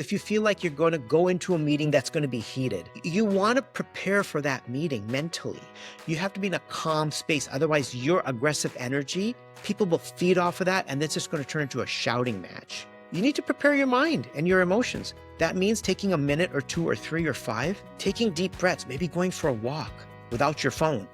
If you feel like you're going to go into a meeting that's going to be heated, you want to prepare for that meeting mentally. You have to be in a calm space. Otherwise, your aggressive energy, people will feed off of that, and it's just going to turn into a shouting match. You need to prepare your mind and your emotions. That means taking a minute or 2 or 3 or 5, taking deep breaths, maybe going for a walk without your phone,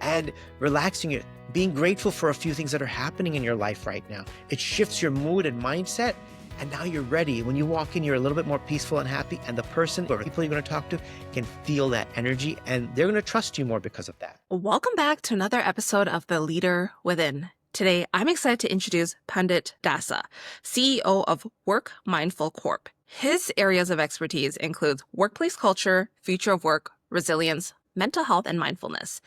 and relaxing it, being grateful for a few things that are happening in your life right now. It shifts your mood and mindset, and now you're ready. When you walk in, you're a little bit more peaceful and happy, and the person or people you're going to talk to can feel that energy, and they're going to trust you more because of that. Welcome back to another episode of The Leader Within. Today, I'm excited to introduce Pandit Dasa, CEO of Work Mindful Corp. His areas of expertise include workplace culture, future of work, resilience, mental health, and mindfulness.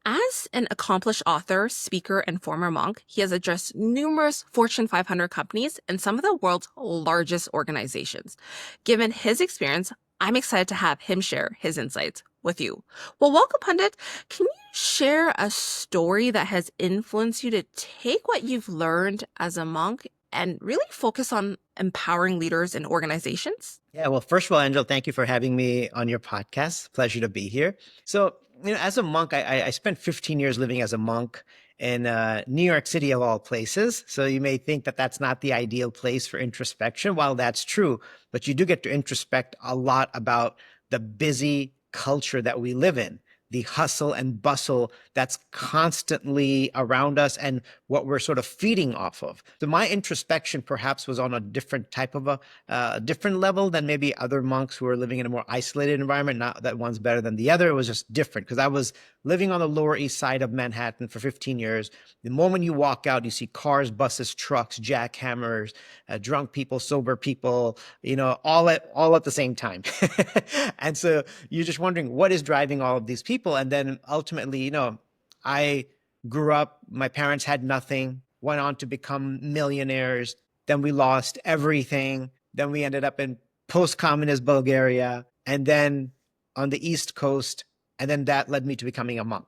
As an accomplished author, speaker, and former monk, he has addressed numerous Fortune 500 companies and some of the world's largest organizations. Given his experience, I'm excited to have him share his insights with you. Well, welcome, Pandit. Can you share a story that has influenced you to take what you've learned as a monk and really focus on empowering leaders and organizations? Yeah, well, first of all, Angel, thank you for having me on your podcast. Pleasure to be here. So, as a monk, I spent 15 years living as a monk in New York City, of all places. So you may think that that's not the ideal place for introspection. While that's true, but you do get to introspect a lot about the busy culture that we live in, the hustle and bustle that's constantly around us and what we're sort of feeding off of. So my introspection perhaps was on a different type of a different level than maybe other monks who are living in a more isolated environment. Not that one's better than the other. It was just different because I was living on the Lower East Side of Manhattan for 15 years. The moment you walk out, you see cars, buses, trucks, jackhammers, drunk people, sober people, all at the same time. And so you're just wondering what is driving all of these people. And then ultimately, I grew up, my parents had nothing, went on to become millionaires. Then we lost everything. Then we ended up in post-communist Bulgaria and then on the East Coast. And then that led me to becoming a monk,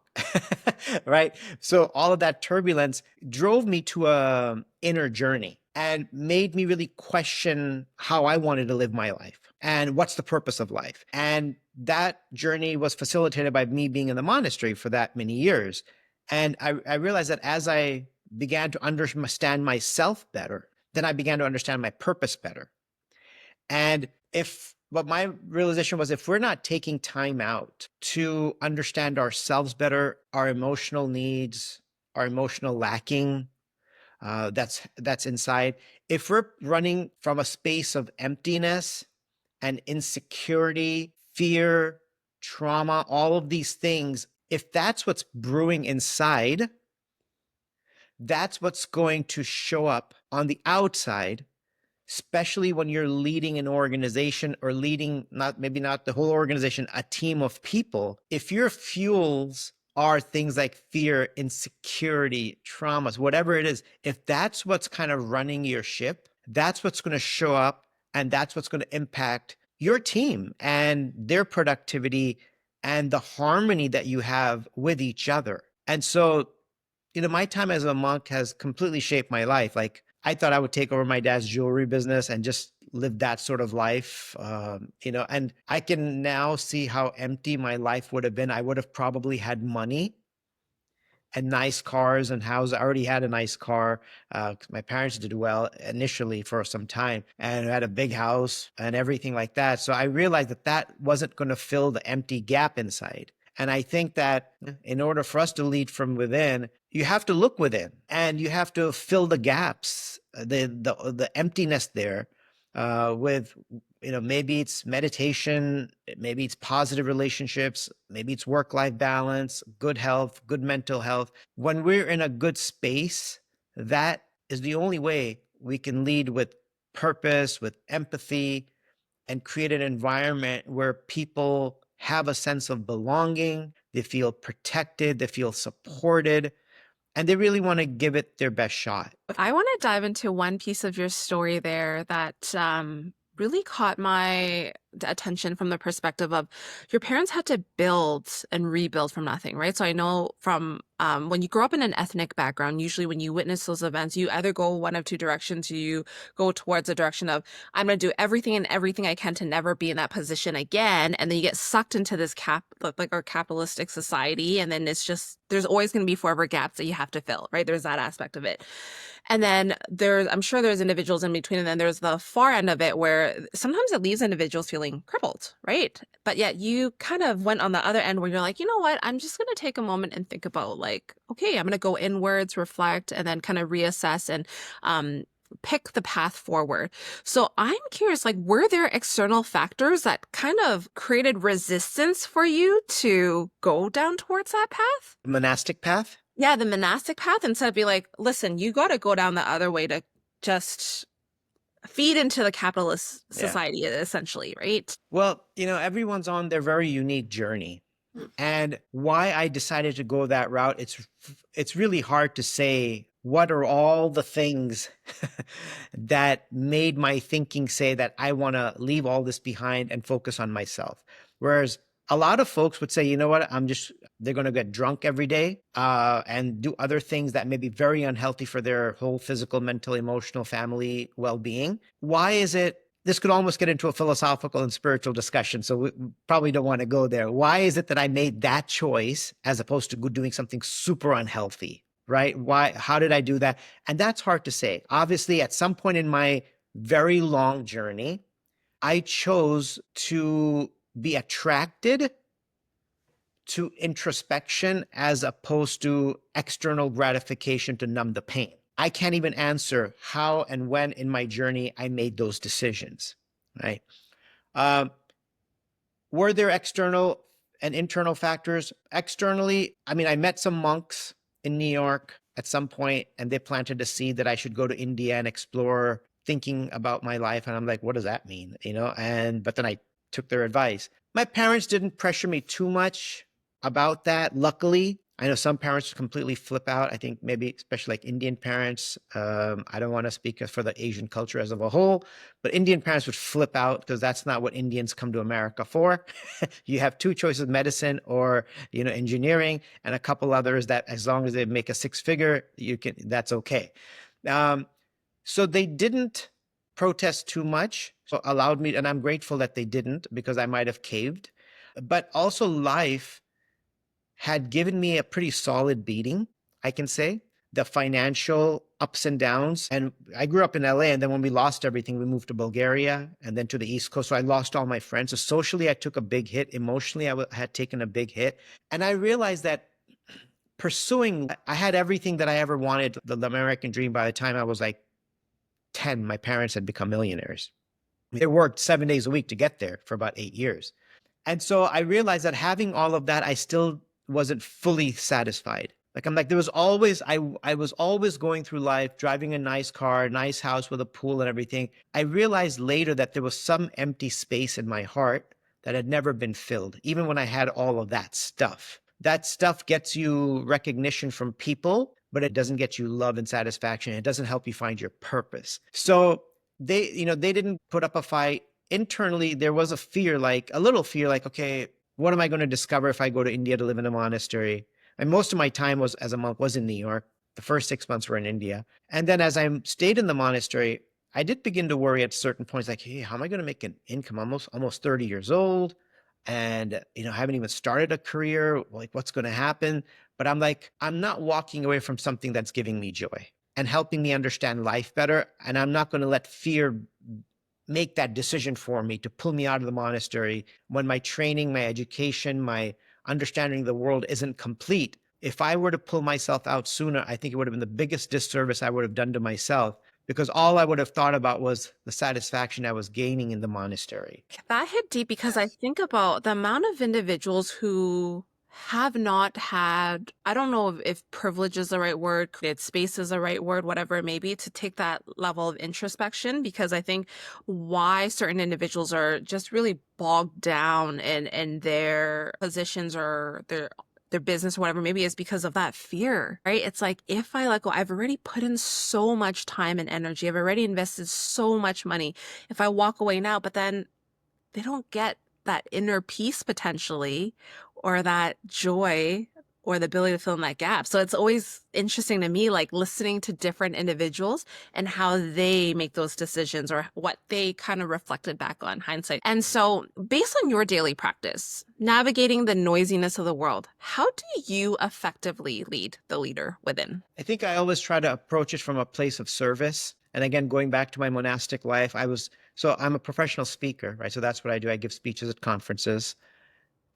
right? So all of that turbulence drove me to a inner journey and made me really question how I wanted to live my life and what's the purpose of life. And that journey was facilitated by me being in the monastery for that many years. And I realized that as I began to understand myself better, then I began to understand my purpose better. But my realization was if we're not taking time out to understand ourselves better, our emotional needs, our emotional lacking, that's inside, if we're running from a space of emptiness and insecurity, fear, trauma, all of these things, if that's what's brewing inside, that's what's going to show up on the outside, especially when you're leading an organization or leading, maybe not the whole organization, a team of people. If your fuels are things like fear, insecurity, traumas, whatever it is, if that's what's kind of running your ship, that's what's going to show up and that's what's going to impact your team and their productivity and the harmony that you have with each other. And so, my time as a monk has completely shaped my life. Like I thought I would take over my dad's jewelry business and just live that sort of life, and I can now see how empty my life would have been. I would have probably had money and nice cars and houses. I already had a nice car. My parents did well initially for some time and I had a big house and everything like that. So I realized that wasn't going to fill the empty gap inside. And I think that in order for us to lead from within, you have to look within and you have to fill the gaps, the emptiness there, with, maybe it's meditation, maybe it's positive relationships, maybe it's work-life balance, good health, good mental health. When we're in a good space, that is the only way we can lead with purpose, with empathy, and create an environment where people have a sense of belonging, they feel protected, they feel supported, and they really want to give it their best shot. I want to dive into one piece of your story there that really caught my attention from the perspective of your parents had to build and rebuild from nothing, right? So I know from when you grow up in an ethnic background, usually when you witness those events, you either go one of two directions. You go towards a direction of, I'm going to do everything and everything I can to never be in that position again. And then you get sucked into this like our capitalistic society. And then it's just, there's always going to be forever gaps that you have to fill, right? There's that aspect of it. And then I'm sure there's individuals in between, and then there's the far end of it where sometimes it leaves individuals feeling crippled, right? But yet you kind of went on the other end where you're like, you know what, I'm just going to take a moment and think about like, okay, I'm going to go inwards, reflect, and then kind of reassess and pick the path forward. So I'm curious, like, were there external factors that kind of created resistance for you to go down towards that path? Monastic path? Yeah, the monastic path, instead of be like, listen, you got to go down the other way to just feed into the capitalist society, essentially, right? Well, everyone's on their very unique journey. And why I decided to go that route, it's really hard to say what are all the things that made my thinking say that I want to leave all this behind and focus on myself. Whereas a lot of folks would say, you know what, they're going to get drunk every day and do other things that may be very unhealthy for their whole physical, mental, emotional, family well-being. Why is it? This could almost get into a philosophical and spiritual discussion, so we probably don't want to go there. Why is it that I made that choice as opposed to doing something super unhealthy, right? Why? How did I do that? And that's hard to say. Obviously, at some point in my very long journey, I chose to be attracted to introspection as opposed to external gratification to numb the pain. I can't even answer how and when in my journey I made those decisions, right? Were there external and internal factors? Externally, I mean, I met some monks in New York at some point, and they planted a seed that I should go to India and explore, thinking about my life. And I'm like, what does that mean? But then I took their advice. My parents didn't pressure me too much about that. Luckily, I know some parents completely flip out. I think maybe especially like Indian parents. I don't want to speak for the Asian culture as of a whole, but Indian parents would flip out because that's not what Indians come to America for. You have two choices: medicine or engineering, and a couple others that, as long as they make a six-figure, that's okay. So they didn't protest too much, so allowed me, and I'm grateful that they didn't, because I might have caved. But also life had given me a pretty solid beating, I can say. The financial ups and downs. And I grew up in LA, and then when we lost everything, we moved to Bulgaria and then to the East Coast. So I lost all my friends. So socially, I took a big hit. Emotionally, I had taken a big hit. And I realized that I had everything that I ever wanted, the American dream. By the time I was like 10, my parents had become millionaires. They worked 7 days a week to get there for about 8 years. And so I realized that having all of that, I still wasn't fully satisfied. There was always, I was always going through life, driving a nice car, nice house with a pool and everything. I realized later that there was some empty space in my heart that had never been filled, even when I had all of that stuff. That stuff gets you recognition from people, but it doesn't get you love and satisfaction. It doesn't help you find your purpose. So they didn't put up a fight. Internally, there was a little fear, like, okay, what am I going to discover if I go to India to live in a monastery? And most of my time as a monk was in New York. The first 6 months were in India. And then as I stayed in the monastery, I did begin to worry at certain points, like, hey, how am I going to make an income? Almost 30 years old. And, I haven't even started a career. Like, what's going to happen? But I'm like, I'm not walking away from something that's giving me joy and helping me understand life better. And I'm not going to let fear make that decision for me to pull me out of the monastery when my training, my education, my understanding of the world isn't complete. If I were to pull myself out sooner, I think it would have been the biggest disservice I would have done to myself, because all I would have thought about was the satisfaction I was gaining in the monastery. That hit deep, because I think about the amount of individuals who have not had, I don't know if privilege is the right word, created space is the right word, whatever it may be, to take that level of introspection. Because I think why certain individuals are just really bogged down in their positions or their business or whatever, maybe is because of that fear, right? It's like, if I let go, I've already put in so much time and energy. I've already invested so much money. If I walk away now, but then they don't get that inner peace potentially, or that joy, or the ability to fill in that gap. So it's always interesting to me, like listening to different individuals and how they make those decisions or what they kind of reflected back on hindsight. And so, based on your daily practice, navigating the noisiness of the world, how do you effectively lead the leader within? I think I always try to approach it from a place of service. And again, going back to my monastic life, so I'm a professional speaker, right? So that's what I do. I give speeches at conferences.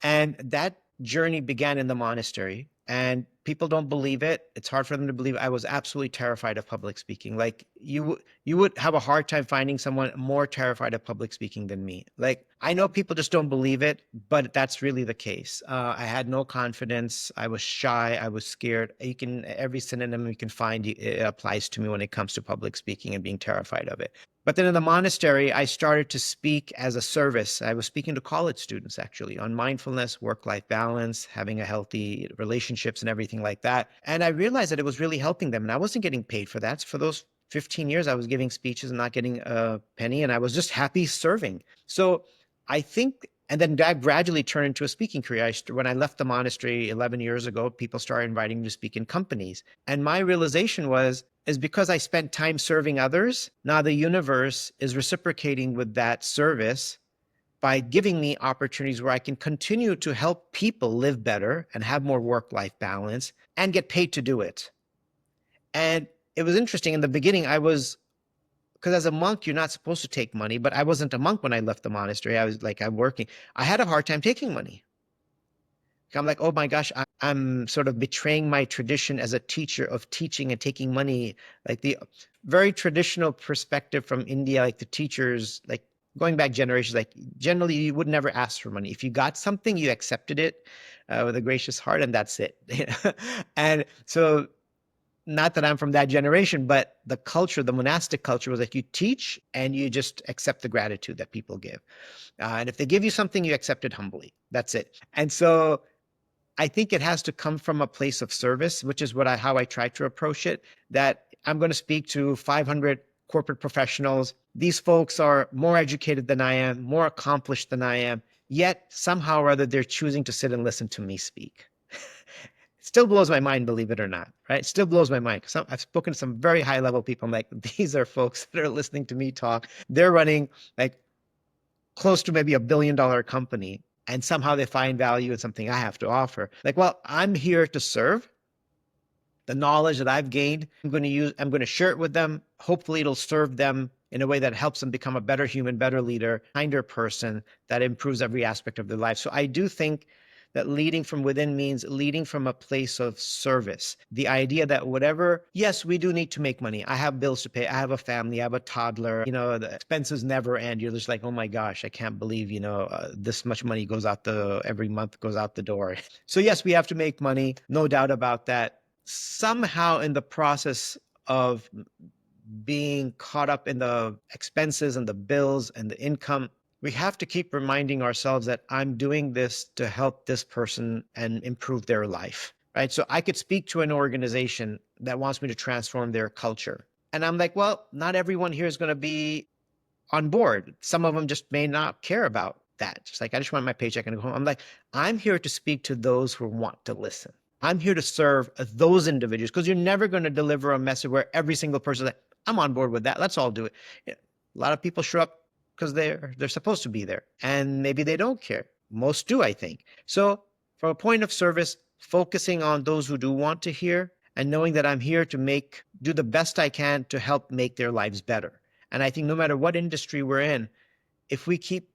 And that journey began in the monastery. And people don't believe it. It's hard for them to believe. I was absolutely terrified of public speaking. Like you would have a hard time finding someone more terrified of public speaking than me. Like I know people just don't believe it, but that's really the case. I had no confidence. I was shy. I was scared. Every synonym you can find it applies to me when it comes to public speaking and being terrified of it. But then in the monastery, I started to speak as a service. I was speaking to college students actually on mindfulness, work-life balance, having a healthy relationships and everything like that. And I realized that it was really helping them. And I wasn't getting paid for that. For those 15 years, I was giving speeches and not getting a penny. And I was just happy serving. So I think, and then that gradually turned into a speaking career. When I left the monastery 11 years ago, people started inviting me to speak in companies. And my realization is because I spent time serving others, now the universe is reciprocating with that service by giving me opportunities where I can continue to help people live better and have more work-life balance and get paid to do it. And it was interesting in the beginning, because as a monk, you're not supposed to take money, but I wasn't a monk when I left the monastery. I was like, I'm working. I had a hard time taking money. I'm like, oh my gosh, I'm sort of betraying my tradition as a teacher of teaching and taking money. Like the very traditional perspective from India, like the teachers, like going back generations, like generally you would never ask for money. If you got something, you accepted it with a gracious heart, and that's it. And so, not that I'm from that generation, but the culture, the monastic culture was like you teach and you just accept the gratitude that people give. And if they give you something, you accept it humbly. That's it. And so I think it has to come from a place of service, which is how I try to approach it, that I'm going to speak to 500 corporate professionals. These folks are more educated than I am, more accomplished than I am, yet somehow or other they're choosing to sit and listen to me speak. It still blows my mind, believe it or not, right? It still blows my mind. I've spoken to some very high level people. I'm like, these are folks that are listening to me talk. They're running like close to maybe $1 billion company, and somehow they find value in something I have to offer. Like, well, I'm here to serve. The knowledge that I've gained, I'm going to share it with them. Hopefully it'll serve them in a way that helps them become a better human, better leader, kinder person that improves every aspect of their life. So I do think that leading from within means leading from a place of service. The idea that yes, we do need to make money. I have bills to pay. I have a family. I have a toddler. The expenses never end. You're just like, oh my gosh, I can't believe, this much money every month goes out the door. So yes, we have to make money. No doubt about that. Somehow in the process of being caught up in the expenses and the bills and the income, we have to keep reminding ourselves that I'm doing this to help this person and improve their life, right? So I could speak to an organization that wants me to transform their culture. And I'm like, well, not everyone here is going to be on board. Some of them just may not care about that. Just like, I just want my paycheck and go home. I'm like, I'm here to speak to those who want to listen. I'm here to serve those individuals, because you're never going to deliver a message where every single person is like, I'm on board with that. Let's all do it. A lot of people show up because they're supposed to be there, and maybe they don't care. Most do, I think. So from a point of service, focusing on those who do want to hear, and knowing that I'm here to do the best I can to help make their lives better. And I think no matter what industry we're in, if we keep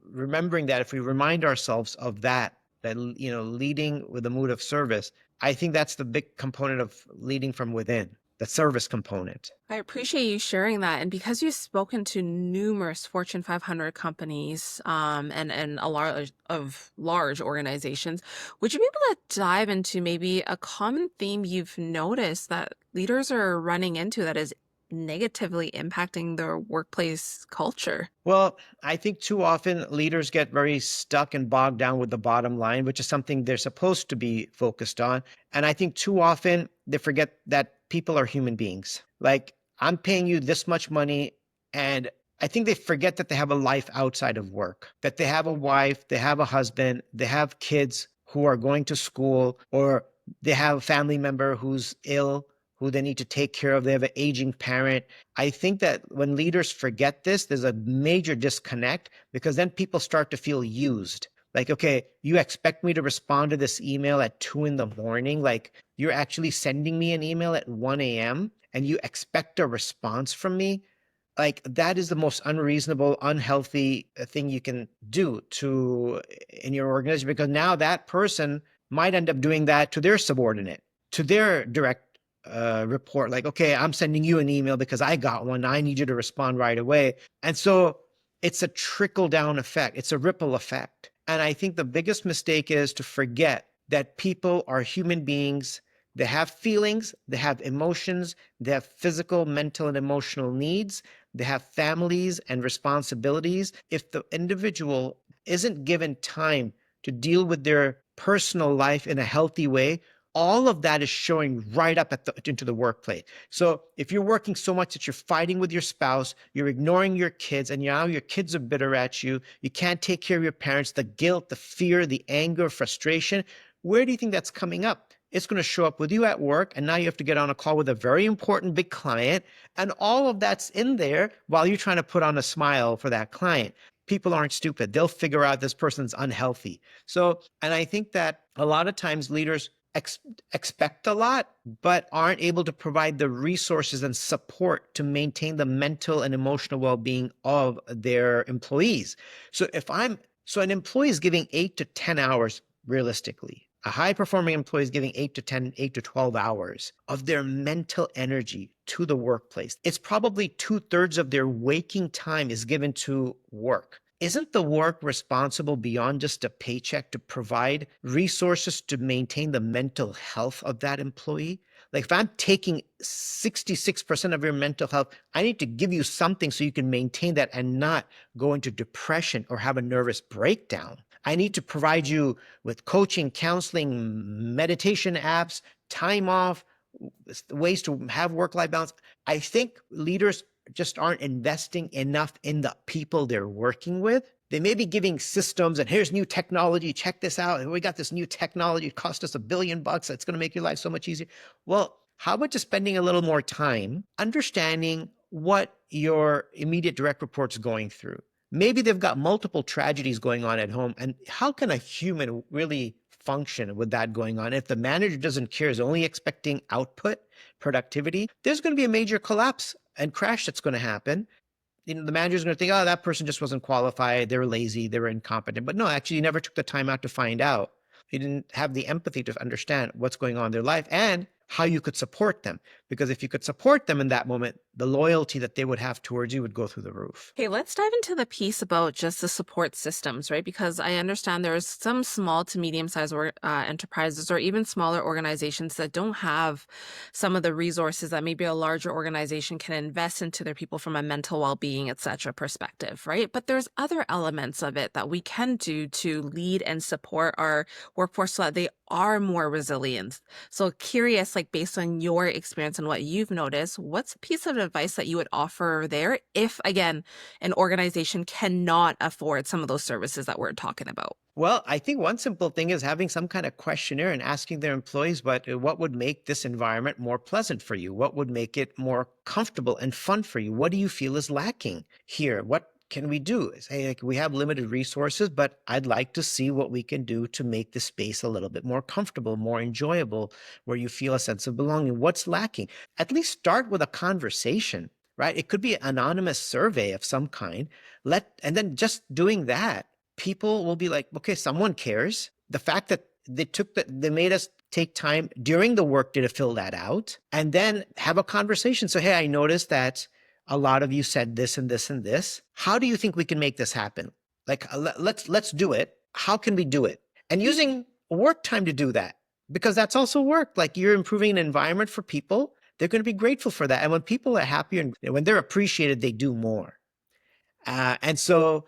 remembering that, if we remind ourselves of that leading with a mood of service, I think that's the big component of leading from within, the service component. I appreciate you sharing that. And because you've spoken to numerous Fortune 500 companies and a large organizations, would you be able to dive into maybe a common theme you've noticed that leaders are running into that is negatively impacting their workplace culture? Well, I think too often leaders get very stuck and bogged down with the bottom line, which is something they're supposed to be focused on. And I think too often they forget that people are human beings. Like, I'm paying you this much money, and I think they forget that they have a life outside of work, that they have a wife, they have a husband, they have kids who are going to school, or they have a family member who's ill, who they need to take care of. They have an aging parent. I think that when leaders forget this, there's a major disconnect, because then people start to feel used. Like, okay, you expect me to respond to this email at 2 a.m. Like, you're actually sending me an email at 1 a.m. and you expect a response from me. Like, that is the most unreasonable, unhealthy thing you can do to in your organization, because now that person might end up doing that to their subordinate, to their direct report. Like, okay, I'm sending you an email because I got one. I need you to respond right away. And so it's a trickle down effect. It's a ripple effect. And I think the biggest mistake is to forget that people are human beings. They have feelings, they have emotions, they have physical, mental, and emotional needs. They have families and responsibilities. If the individual isn't given time to deal with their personal life in a healthy way, all of that is showing right up into the workplace. So if you're working so much that you're fighting with your spouse, you're ignoring your kids, and now your kids are bitter at you, you can't take care of your parents, the guilt, the fear, the anger, frustration, where do you think that's coming up? It's going to show up with you at work, and now you have to get on a call with a very important big client, and all of that's in there while you're trying to put on a smile for that client. People aren't stupid. They'll figure out this person's unhealthy. So, and I think that a lot of times leaders expect a lot, but aren't able to provide the resources and support to maintain the mental and emotional well-being of their employees. So an employee is giving 8 to 10 hours realistically. A high-performing employee is giving 8 to 10, 8 to 12 hours of their mental energy to the workplace. It's probably 2/3 of their waking time is given to work. Isn't the work responsible beyond just a paycheck to provide resources to maintain the mental health of that employee? Like, if I'm taking 66% of your mental health, I need to give you something so you can maintain that and not go into depression or have a nervous breakdown. I need to provide you with coaching, counseling, meditation apps, time off, ways to have work-life balance. I think leaders just aren't investing enough in the people they're working with. They may be giving systems, and here's new technology, check this out. We got this new technology, it cost us $1 billion. It's going to make your life so much easier. Well, how about just spending a little more time understanding what your immediate direct report's going through? Maybe they've got multiple tragedies going on at home, and how can a human really function with that going on? If the manager doesn't care, is only expecting output, productivity, there's going to be a major collapse and crash that's going to happen. The manager's going to think, oh, that person just wasn't qualified, they were lazy, they were incompetent. But no, actually, you never took the time out to find out. You didn't have the empathy to understand what's going on in their life and how you could support them. Because if you could support them in that moment, the loyalty that they would have towards you would go through the roof. Okay, let's dive into the piece about just the support systems, right? Because I understand there's some small to medium-sized enterprises or even smaller organizations that don't have some of the resources that maybe a larger organization can invest into their people from a mental well-being, et cetera, perspective, right? But there's other elements of it that we can do to lead and support our workforce so that they are more resilient. So curious, like based on your experience and what you've noticed, what's a piece of advice that you would offer there if, again, an organization cannot afford some of those services that we're talking about? Well, I think one simple thing is having some kind of questionnaire and asking their employees, but what would make this environment more pleasant for you? What would make it more comfortable and fun for you? What do you feel is lacking here? What can we do? Say, like, we have limited resources, but I'd like to see what we can do to make the space a little bit more comfortable, more enjoyable, where you feel a sense of belonging. What's lacking? At least start with a conversation, right? It could be an anonymous survey of some kind. And then just doing that, people will be like, okay, someone cares. The fact that they made us take time during the workday to fill that out, and then have a conversation. So, hey, I noticed that a lot of you said this and this and this. How do you think we can make this happen? Like, let's do it. How can we do it? And using work time to do that, because that's also work. Like, you're improving an environment for people. They're going to be grateful for that. And when people are happier and when they're appreciated, they do more. And so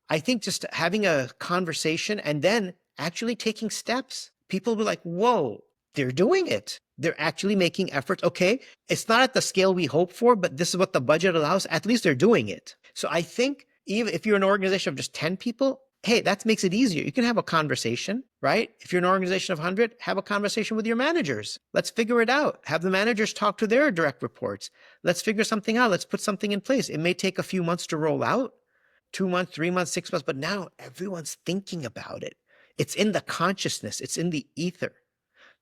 I think just having a conversation and then actually taking steps, people will be like, whoa, they're doing it. They're actually making efforts. Okay, it's not at the scale we hope for, but this is what the budget allows. At least they're doing it. So I think even if you're an organization of just 10 people, hey, that makes it easier. You can have a conversation, right? If you're an organization of 100, have a conversation with your managers. Let's figure it out. Have the managers talk to their direct reports. Let's figure something out. Let's put something in place. It may take a few months to roll out, 2 months, 3 months, 6 months, but now everyone's thinking about it. It's in the consciousness. It's in the ether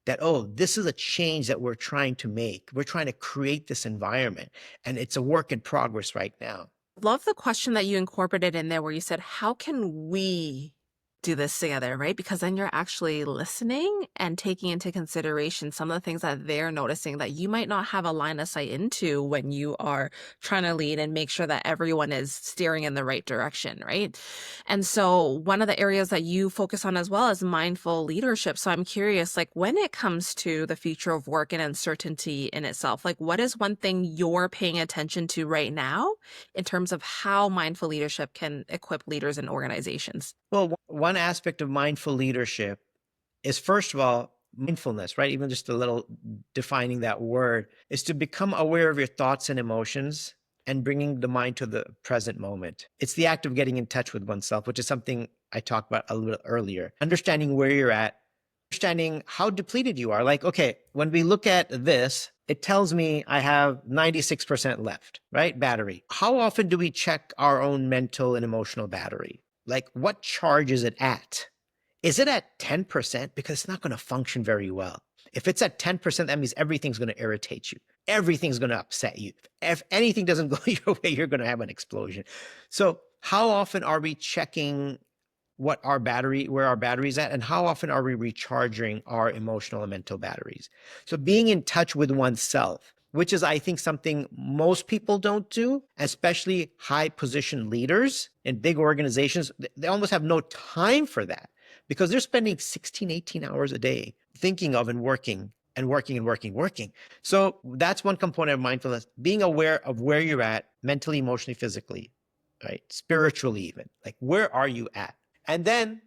that, oh, this is a change that we're trying to make. We're trying to create this environment, and it's a work in progress right now. Love the question that you incorporated in there where you said, how can we do this together, right? Because then you're actually listening and taking into consideration some of the things that they're noticing that you might not have a line of sight into when you are trying to lead and make sure that everyone is steering in the right direction, right? And so one of the areas that you focus on as well is mindful leadership. So I'm curious, like when it comes to the future of work and uncertainty in itself, like what is one thing you're paying attention to right now in terms of how mindful leadership can equip leaders and organizations? Well, one aspect of mindful leadership is, first of all, mindfulness, right? Even just a little defining that word is to become aware of your thoughts and emotions and bringing the mind to the present moment. It's the act of getting in touch with oneself, which is something I talked about a little earlier. Understanding where you're at, understanding how depleted you are. Like, okay, when we look at this, it tells me I have 96% left, right? Battery. How often do we check our own mental and emotional battery? Like, what charge is it at? Is it at 10%? Because it's not going to function very well. If it's at 10%, that means everything's going to irritate you. Everything's going to upset you. If anything doesn't go your way, you're going to have an explosion. So how often are we checking where our battery's at, and how often are we recharging our emotional and mental batteries? So being in touch with oneself, which is, I think, something most people don't do, especially high position leaders in big organizations. They almost have no time for that because they're spending 16, 18 hours a day thinking of and working and working and working, working. So that's one component of mindfulness, being aware of where you're at mentally, emotionally, physically, right? Spiritually, even. Like, where are you at? And then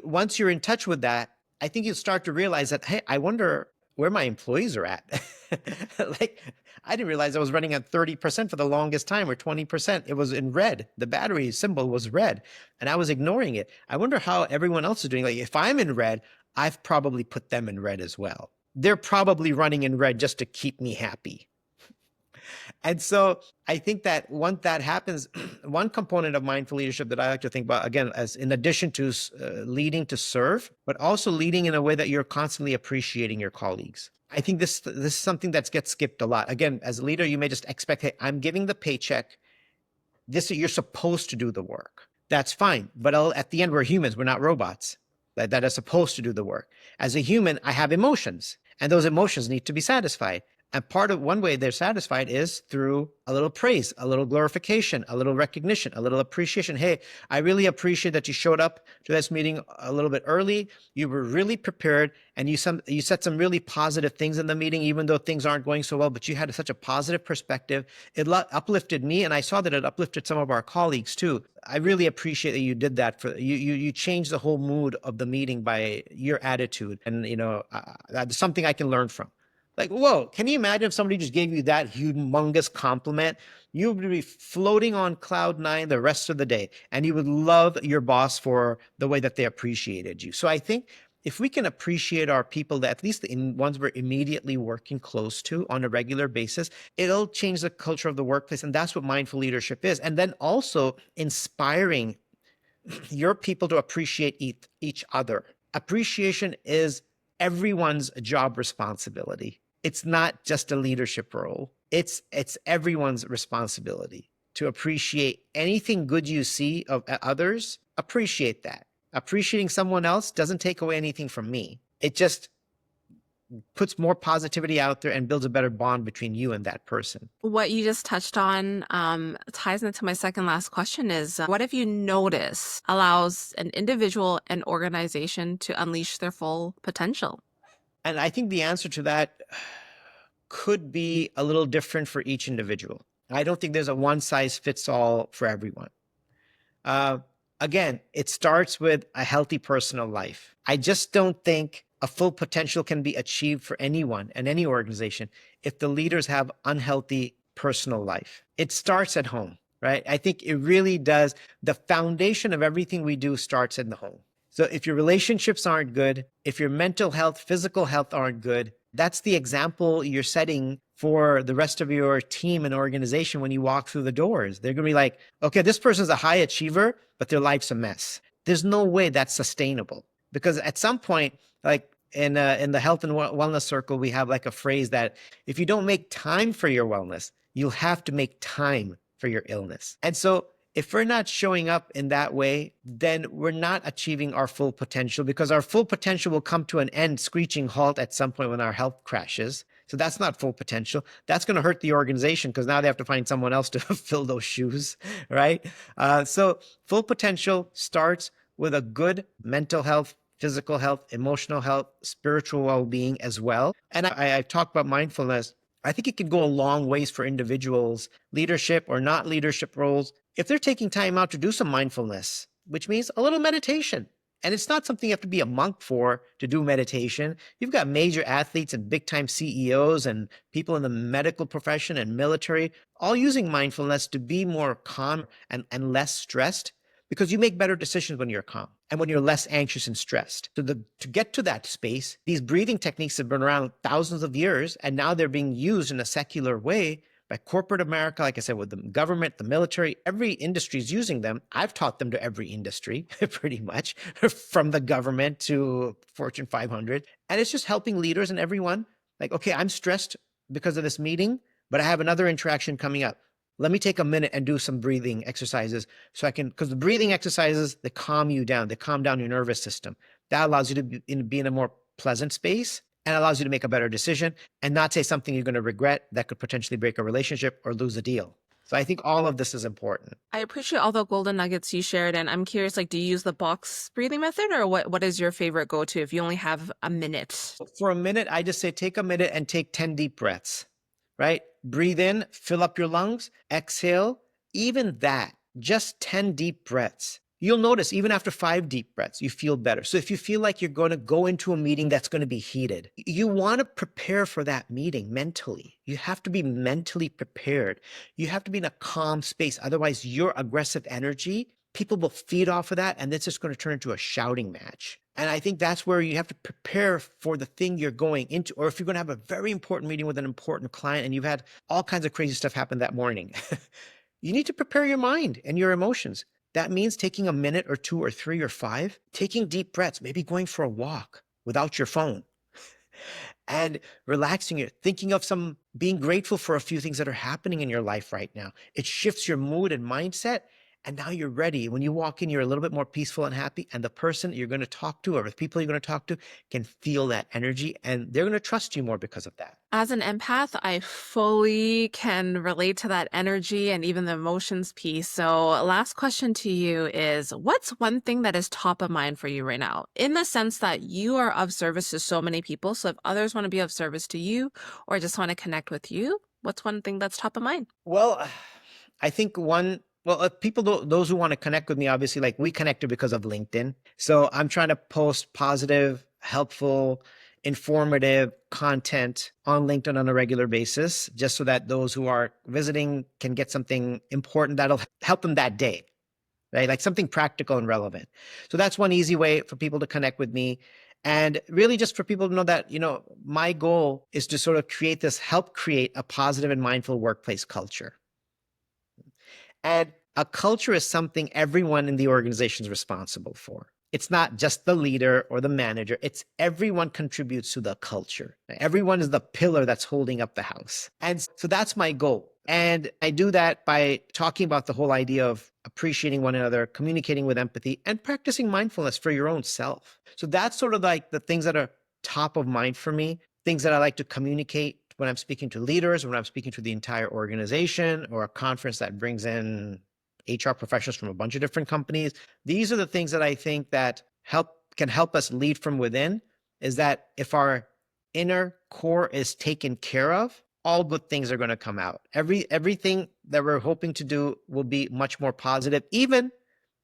once you're in touch with that, I think you start to realize that, hey, I wonder where my employees are at. Like, I didn't realize I was running at 30% for the longest time, or 20%. It was in red. The battery symbol was red, and I was ignoring it. I wonder how everyone else is doing. Like, if I'm in red, I've probably put them in red as well. They're probably running in red just to keep me happy. And so I think that once that happens, one component of mindful leadership that I like to think about, again, as in addition to leading to serve, but also leading in a way that you're constantly appreciating your colleagues. I think this is something that gets skipped a lot. Again, as a leader, you may just expect, hey, I'm giving the paycheck. You're supposed to do the work. That's fine. But at the end, we're humans. We're not robots that are supposed to do the work. As a human, I have emotions, and those emotions need to be satisfied. And part of one way they're satisfied is through a little praise, a little glorification, a little recognition, a little appreciation. Hey, I really appreciate that you showed up to this meeting a little bit early. You were really prepared, and you said some really positive things in the meeting, even though things aren't going so well, but you had such a positive perspective. It uplifted me, and I saw that it uplifted some of our colleagues too. I really appreciate that you did that. You changed the whole mood of the meeting by your attitude. And, that's something I can learn from. Like, whoa, can you imagine if somebody just gave you that humongous compliment? You would be floating on cloud nine the rest of the day, and you would love your boss for the way that they appreciated you. So I think if we can appreciate our people, that at least the ones we're immediately working close to on a regular basis, it'll change the culture of the workplace. And that's what mindful leadership is. And then also inspiring your people to appreciate each other. Appreciation is everyone's job responsibility. It's not just a leadership role. It's everyone's responsibility to appreciate anything good you see of others. Appreciate that. Appreciating someone else doesn't take away anything from me. It just puts more positivity out there and builds a better bond between you and that person. What you just touched on ties into my second last question is, what have you noticed allows an individual and organization to unleash their full potential? And I think the answer to that could be a little different for each individual. I don't think there's a one size fits all for everyone. Again, it starts with a healthy personal life. I just don't think a full potential can be achieved for anyone and any organization if the leaders have unhealthy personal life. It starts at home, right? I think it really does. The foundation of everything we do starts in the home. So if your relationships aren't good, if your mental health, physical health aren't good, that's the example you're setting for the rest of your team and organization when you walk through the doors. They're going to be like, okay, this person's a high achiever, but their life's a mess. There's no way that's sustainable, because at some point, like in the health and wellness circle, we have like a phrase that if you don't make time for your wellness, you'll have to make time for your illness. And so if we're not showing up in that way, then we're not achieving our full potential, because our full potential will come to an end, screeching halt at some point when our health crashes. So that's not full potential. That's going to hurt the organization, because now they have to find someone else to fill those shoes, right? So full potential starts with a good mental health, physical health, emotional health, spiritual well-being as well. And I've talked about mindfulness. I think it can go a long ways for individuals, leadership or not leadership roles, if they're taking time out to do some mindfulness, which means a little meditation. And it's not something you have to be a monk for to do meditation. You've got major athletes and big time CEOs and people in the medical profession and military all using mindfulness to be more calm and less stressed, because you make better decisions when you're calm and when you're less anxious and stressed. So to get to that space, these breathing techniques have been around thousands of years, and now they're being used in a secular way by corporate America, like I said, with the government, the military. Every industry is using them. I've taught them to every industry, pretty much, from the government to Fortune 500. And it's just helping leaders and everyone. Like, okay, I'm stressed because of this meeting, but I have another interaction coming up. Let me take a minute and do some breathing exercises so I can, because the breathing exercises, they calm you down. They calm down your nervous system. That allows you to be in a more pleasant space and allows you to make a better decision and not say something you're going to regret that could potentially break a relationship or lose a deal. So I think all of this is important. I appreciate all the golden nuggets you shared. And I'm curious, like, do you use the box breathing method, or what is your favorite go-to if you only have a minute? For a minute, I just say take a minute and take 10 deep breaths, right? Breathe in, fill up your lungs, exhale. Even that, just 10 deep breaths. You'll notice even after 5 deep breaths, you feel better. So if you feel like you're going to go into a meeting that's going to be heated, you want to prepare for that meeting mentally. You have to be mentally prepared. You have to be in a calm space. Otherwise, your aggressive energy, people will feed off of that, and it's just going to turn into a shouting match. And I think that's where you have to prepare for the thing you're going into. Or if you're going to have a very important meeting with an important client and you've had all kinds of crazy stuff happen that morning, you need to prepare your mind and your emotions. That means taking a minute or 2 or 3 or 5, taking deep breaths, maybe going for a walk without your phone and relaxing it, thinking of being grateful for a few things that are happening in your life right now. It shifts your mood and mindset. And now you're ready. When you walk in, you're a little bit more peaceful and happy. And the person you're going to talk to, or the people you're going to talk to, can feel that energy, and they're going to trust you more because of that. As an empath, I fully can relate to that energy and even the emotions piece. So last question to you is, what's one thing that is top of mind for you right now, in the sense that you are of service to so many people? So if others want to be of service to you or just want to connect with you, what's one thing that's top of mind? Well, I think those who want to connect with me, obviously, like we connected because of LinkedIn. So I'm trying to post positive, helpful, informative content on LinkedIn on a regular basis, just so that those who are visiting can get something important that'll help them that day, right? Like something practical and relevant. So that's one easy way for people to connect with me. And really just for people to know that, my goal is to sort of help create a positive and mindful workplace culture. And a culture is something everyone in the organization is responsible for. It's not just the leader or the manager. It's everyone contributes to the culture. Everyone is the pillar that's holding up the house. And so that's my goal. And I do that by talking about the whole idea of appreciating one another, communicating with empathy, and practicing mindfulness for your own self. So that's sort of like the things that are top of mind for me, things that I like to communicate when I'm speaking to leaders, when I'm speaking to the entire organization, or a conference that brings in HR professionals from a bunch of different companies. These are the things that I think that can help us lead from within, is that if our inner core is taken care of, all good things are going to come out. Everything that we're hoping to do will be much more positive. Even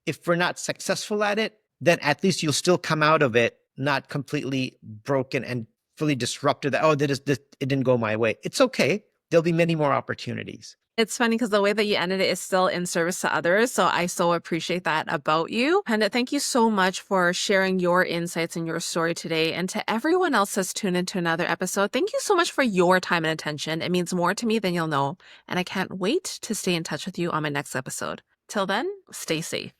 if we're not successful at it, then at least you'll still come out of it not completely broken and fully disrupted. It didn't go my way. It's okay. There'll be many more opportunities. It's funny because the way that you ended it is still in service to others. So I so appreciate that about you. Pandit, thank you so much for sharing your insights and your story today. And to everyone else that's tuned into another episode, thank you so much for your time and attention. It means more to me than you'll know. And I can't wait to stay in touch with you on my next episode. Till then, stay safe.